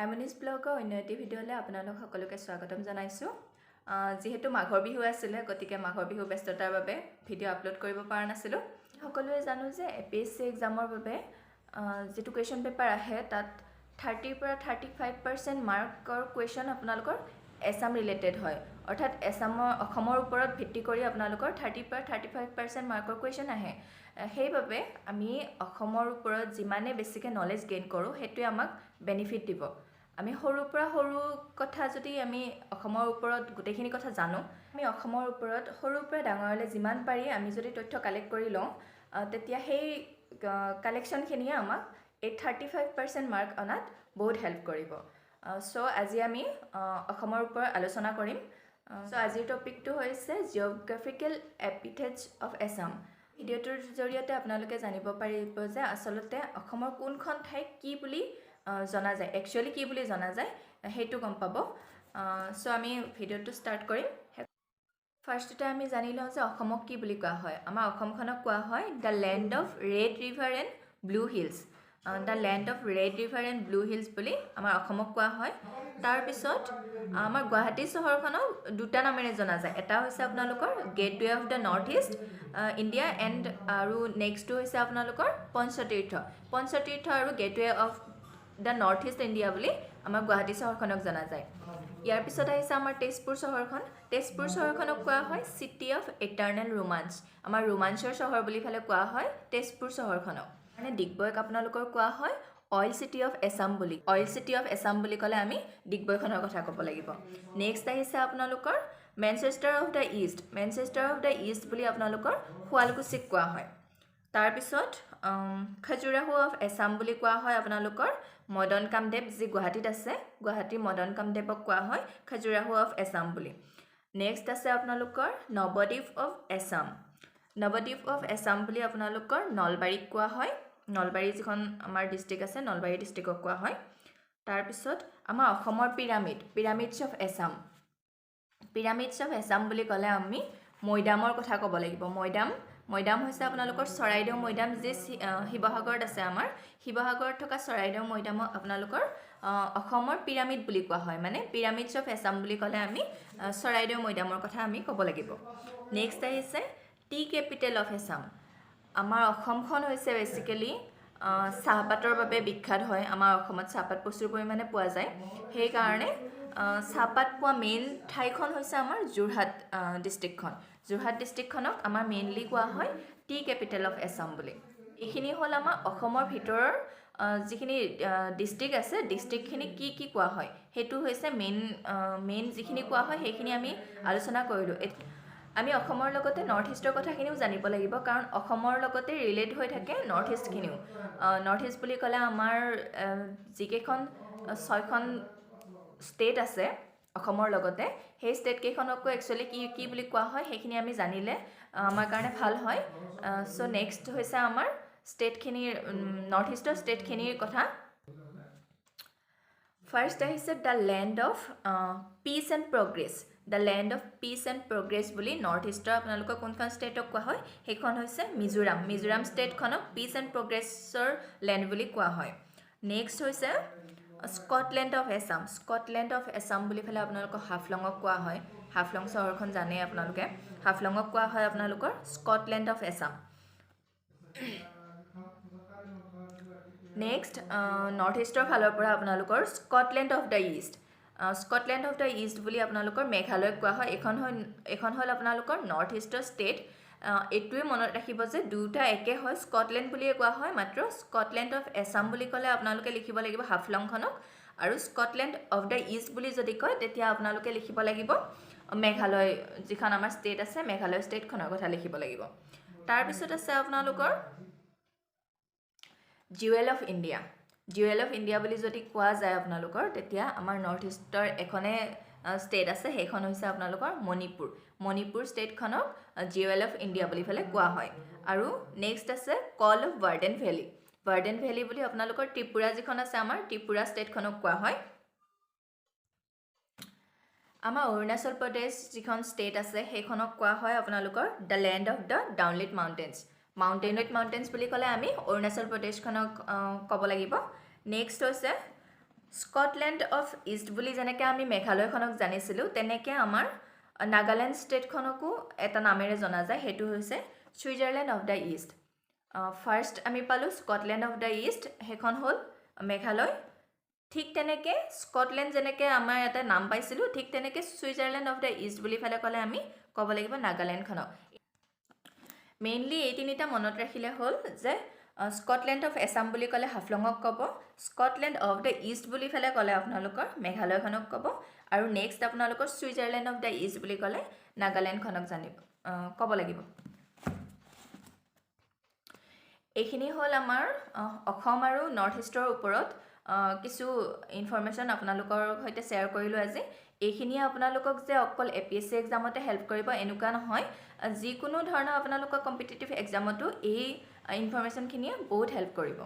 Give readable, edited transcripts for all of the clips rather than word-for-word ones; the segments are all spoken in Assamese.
আইমনিজ ব্লগৰ অন্য এটি ভিডিঅ'লৈ আপোনালোক সকলোকে স্বাগতম জনাইছোঁ। যিহেতু মাঘৰ বিহু আছিলে, গতিকে মাঘৰ বিহু ব্যস্ততাৰ বাবে ভিডিঅ' আপলোড কৰিব পৰা নাছিলোঁ। সকলোৱে জানো যে APSC এক্সামৰ বাবে যিটো কুৱেশ্যন পেপাৰ আহে তাত 30 পৰা 35% মাৰ্কৰ কুৱেশ্যন আপোনালোকৰ এছাম ৰিলেটেড হয়। অৰ্থাৎ অসমৰ ওপৰত ভিত্তি কৰি আপোনালোকৰ 30 পৰা 35% মাৰ্কৰ কুৱেশ্যন আহে। সেইবাবে আমি অসমৰ ওপৰত যিমানে বেছিকৈ নলেজ গেইন কৰোঁ সেইটোৱে আমাক বেনিফিট দিব। আমি সৰুৰ পৰা সৰু কথা যদি আমি অসমৰ ওপৰত গোটেইখিনি কথা জানো, আমি অসমৰ ওপৰত সৰুৰ পৰা ডাঙৰলৈ যিমান পাৰি আমি যদি তথ্য কালেক্ট কৰি লওঁ, তেতিয়া সেই কালেকশ্যনখিনিয়ে আমাক এই 35% মাৰ্ক অনাত বহুত হেল্প কৰিব। চ' আজি আমি অসমৰ ওপৰত আলোচনা কৰিম। চ' আজিৰ টপিকটো হৈছে জিঅ'গ্ৰাফিকেল এপিথেটছ অফ আছাম। ভিডিঅ'টোৰ জৰিয়তে আপোনালোকে জানিব পাৰিব যে আচলতে অসমৰ কোনখন ঠাইক কি বুলি জনা যায়, একচুৱেলি কি বুলি জনা যায় সেইটো গম পাব। চ' আমি ভিডিঅ'টো ষ্টাৰ্ট কৰিম। ফাৰ্ষ্টতে আমি জানি লওঁ যে অসমক কি বুলি কোৱা হয়। আমাৰ অসমখনক কোৱা হয় the land of red river and blue hills. The land of red river and blue hills বুলি আমাৰ অসমক কোৱা হয়। তাৰপিছত আমাৰ গুৱাহাটী চহৰখনক দুটা নামেৰে জনা যায়। এটা হৈছে আপোনালোকৰ gateway of the north east India and আৰু নেক্সটটো হৈছে আপোনালোকৰ পঞ্চতীৰ্থ আৰু gateway of the north east India বুলি আমাৰ গুৱাহাটী চহৰখনক জনা যায়। ইয়াৰ পিছত আহিছে আমাৰ তেজপুৰ চহৰখন। তেজপুৰ চহৰখনক কোৱা হয় চিটি অফ ইটাৰনেল ৰোমাঞ্চ। আমাৰ ৰোমাঞ্চৰ চহৰ বুলি ফালে কোৱা হয় তেজপুৰ চহৰখনক। মানে ডিগবৈক আপোনালোকৰ কোৱা হয় অইল চিটি অফ আছাম বুলি। অইল চিটি অফ আছাম বুলি ক'লে আমি ডিগবৈখনৰ কথা ক'ব লাগিব। নেক্সট আহিছে আপোনালোকৰ Manchester of the east. Manchester of the east বুলি আপোনালোকৰ শুৱালকুছিক কোৱা হয়। তাৰপিছত খাজুৰাহো অফ আছাম বুলি কোৱা হয় আপোনালোকৰ মদন কামদেৱ, যি গুৱাহাটীত আছে, গুৱাহাটীৰ মদন কামদেৱক কোৱা হয় খাজুৰাহো অফ আছাম বুলি। নেক্সট আছে আপোনালোকৰ নৱদ্বীপ অফ আছাম। নৱদ্বীপ অফ আছাম বুলি আপোনালোকৰ নলবাৰীক কোৱা হয়। নলবাৰী যিখন আমাৰ ডিষ্ট্ৰিক্ট আছে, নলবাৰী ডিষ্ট্ৰিক্টক কোৱা হয়। তাৰপিছত আমাৰ অসমৰ পিৰামিডছ অফ আছাম। পিৰামিডছ অফ আছাম বুলি ক'লে আমি মৈদামৰ কথা ক'ব লাগিব। মৈদাম হৈছে আপোনালোকৰ চৰাইদেউ মৈদাম, যি শিৱসাগৰত আছে। আমাৰ শিৱসাগৰত থকা চৰাইদেউ মৈদামক আপোনালোকৰ অসমৰ পিৰামিড বুলি কোৱা হয়। মানে পিৰামিডছ অফ আছাম বুলি ক'লে আমি চৰাইদেউ মৈদামৰ কথা আমি ক'ব লাগিব। নেক্সট আহিছে টি কেপিটেল অফ আছাম। আমাৰ অসমখন হৈছে বেচিকেলি চাহপাতৰ বাবে বিখ্যাত হয়। আমাৰ অসমত চাহপাত প্ৰচুৰ পৰিমাণে পোৱা যায়। সেইকাৰণে চাহপাত পোৱা মেইন ঠাইখন হৈছে আমাৰ যোৰহাট ডিষ্ট্ৰিক্টখন। যোৰহাট ডিষ্ট্ৰিক্টখনক আমাৰ মেইনলি কোৱা হয় টি কেপিটেল অফ আছাম বুলি। এইখিনি হ'ল আমাৰ অসমৰ ভিতৰৰ যিখিনি ডিষ্ট্ৰিক্ট আছে, ডিষ্ট্ৰিক্টখিনি কি কোৱা হয় সেইটো হৈছে মেইন যিখিনি কোৱা হয় সেইখিনি আমি আলোচনা কৰিলোঁ। আমি অসমৰ লগতে নৰ্থ ইষ্টৰ কথাখিনিও জানিব লাগিব, কাৰণ অসমৰ লগতে ৰিলেট হৈ থাকে নৰ্থ ইষ্টখিনিও। নৰ্থ ইষ্ট বুলি ক'লে আমাৰ যিকেইখন 6খন ষ্টেট আছে অসমৰ লগতে, সেই ষ্টেটকেইখনকো একচুৱেলি কি বুলি কোৱা হয় সেইখিনি আমি জানিলে আমাৰ কাৰণে ভাল হয়। চ' নেক্সট হৈছে আমাৰ ষ্টেটখিনিৰ, নৰ্থ ইষ্টৰ ষ্টেটখিনিৰ কথা। ফাৰ্ষ্ট আহিছে the land of peace and progress. The land of peace and progress বুলি নৰ্থ ইষ্টৰ আপোনালোকৰ কোনখন ষ্টেটক কোৱা হয় সেইখন হৈছে মিজোৰাম। মিজোৰাম ষ্টেটখনক পিচ এণ্ড প্ৰগ্ৰেছৰ লেণ্ড বুলি কোৱা হয়। নেক্সট হৈছে Scotland of Assam. Scotland of Assam বুলি পেলাই আপোনালোকৰ হাফলঙক কোৱা হয়। হাফলং চহৰখন জানেই আপোনালোকে। হাফলঙক কোৱা হয় আপোনালোকৰ Scotland of Assam. Next north ইষ্টৰ ফালৰ পৰা আপোনালোকৰ Scotland of the east. Scotland of the east বুলি আপোনালোকৰ মেঘালয়ক কোৱা হয়। এইখন হ'ল আপোনালোকৰ নৰ্থ ইষ্টৰ ষ্টেট। এইটোৱে মনত ৰাখিব যে দুটা একে হয়, স্কটলেণ্ড বুলিয়ে কোৱা হয়, মাত্ৰ স্কটলেণ্ড অফ আছাম বুলি ক'লে আপোনালোকে লিখিব লাগিব হাফলংখনক, আৰু স্কটলেণ্ড অফ দ্য ইষ্ট বুলি যদি কয় তেতিয়া আপোনালোকে লিখিব লাগিব মেঘালয়, যিখন আমাৰ ষ্টেট আছে মেঘালয় ষ্টেটখনৰ কথা লিখিব লাগিব। তাৰপিছত আছে আপোনালোকৰ jewel of India. Jewel of India বুলি যদি কোৱা যায় আপোনালোকৰ, তেতিয়া আমাৰ নৰ্থ ইষ্টৰ এখনে ষ্টেট আছে, সেইখন হৈছে আপোনালোকৰ মণিপুৰ। মণিপুৰ ষ্টেটখনক জুৱেল অফ ইণ্ডিয়া বুলি পেলাই কোৱা হয়। আৰু নেক্সট আছে call of verdant valley. verdant valley বুলি আপোনালোকৰ ত্ৰিপুৰা যিখন আছে, আমাৰ ত্ৰিপুৰা ষ্টেটখনক কোৱা হয়। আমাৰ অৰুণাচল প্ৰদেশ যিখন ষ্টেট আছে সেইখনক কোৱা হয় আপোনালোকৰ the land of the dawnlit mountains. Mountains বুলি ক'লে আমি অৰুণাচল প্ৰদেশখনক ক'ব লাগিব। নেক্সট হৈছে স্কটলেণ্ড অফ ইষ্ট বুলি যেনেকৈ আমি মেঘালয়খনক জানিছিলোঁ তেনেকৈ আমাৰ নাগালেণ্ড ষ্টেটখনকো এটা নামেৰে জনা যায়, সেইটো হৈছে Switzerland of the east. First আমি পালোঁ স্কটলেণ্ড অফ দ্য ইষ্ট, সেইখন হ'ল মেঘালয়। ঠিক তেনেকৈ স্কটলেণ্ড যেনেকৈ আমাৰ এটা নাম পাইছিলোঁ, ঠিক তেনেকৈ ছুইজাৰলেণ্ড অফ দ্য ইষ্ট বুলি ফালে ক'লে আমি ক'ব লাগিব নাগালেণ্ডখনক। মেইনলি এই তিনিটা মনত ৰাখিলে হ'ল যে স্কটলেণ্ড অফ এছাম বুলি ক'লে হাফলঙক ক'ব, স্কটলেণ্ড অফ দ্য ইষ্ট বুলি ফালে ক'লে আপোনালোকৰ মেঘালয়খনক ক'ব, আৰু নেক্সট আপোনালোকৰ ছুইজাৰলেণ্ড অফ দ্য ইষ্ট বুলি ক'লে নাগালেণ্ডখনক ক'ব লাগিব। এইখিনি হ'ল আমাৰ অসম আৰু নৰ্থ ইষ্টৰ ওপৰত কিছু ইনফৰমেশ্যন আপোনালোকৰ সৈতে শ্বেয়াৰ কৰিলোঁ আজি। এইখিনিয়ে আপোনালোকক যে অকল APSC এক্সামতে হেল্প কৰিব এনেকুৱা নহয়, যিকোনো ধৰণৰ আপোনালোকৰ কম্পিটিটিভ এক্সামতো এই ইনফৰমেশ্যনখিনিয়ে বহুত হেল্প কৰিব।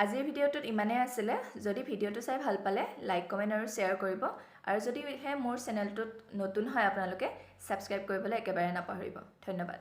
আজিৰ ভিডিঅ'টোত ইমানেই আছিলে। যদি ভিডিঅ'টো চাই ভাল পালে লাইক, কমেণ্ট আৰু শ্বেয়াৰ কৰিব, আৰু যদিহে মোৰ চেনেলটোত নতুন হয় আপোনালোকে ছাবস্ক্ৰাইব কৰিবলৈ একেবাৰে নাপাহৰিব। ধন্যবাদ।